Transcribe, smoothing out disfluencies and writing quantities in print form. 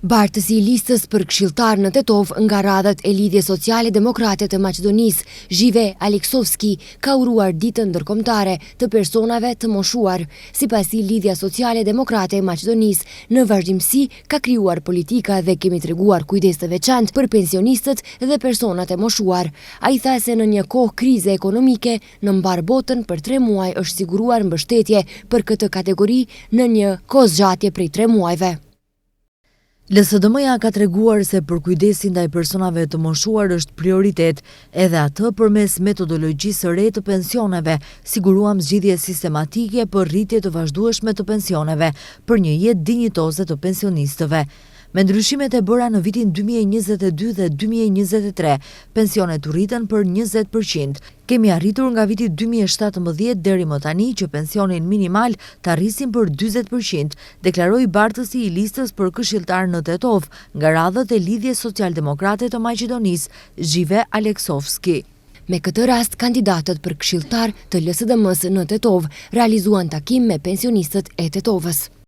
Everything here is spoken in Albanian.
Bartësi i listës për këshilltar në Tetov nga radhët e Lidhjes Sociale Demokrate të Maqedonisë, Zhive Aleksovski, ka uruar ditën ndërkombëtare të personave të moshuar. Sipasi Lidhja Sociale Demokrate e Maqedonisë, në vazhdimsi ka krijuar politika dhe kemi treguar kujdes të veçantë për pensionistët dhe personat e moshuar. Ai tha se në një kohë krize ekonomike në mbar botën për 3 muaj është siguruar mbështetje për këtë kategori në një kohë zgjatje prej 3 muajve. LSDM-ja ka treguar se për kujdesin ndaj personave të moshuar është prioritet, edhe atë përmes metodologjisë së re të pensioneve, siguruam zgjidhje sistematike për rritje të vazhdueshme të pensioneve për një jetë dinjitoze të pensionistëve. Me ndryshimet e bëra në vitin 2022 dhe 2023, pensionet u rritën për 20%. Kemi arritur nga viti 2017 deri më tani që pensionin minimal të arrisim për 40%, deklaroi bartësi i listës për këshilltar në Tetov nga radhët e Lidhjes Socialdemokrate të Maqedonisë, Zhive Aleksovski. Me këtë rast, kandidatët për këshilltar të LSDM-s në Tetov realizuan takim me pensionistët e Tetovës.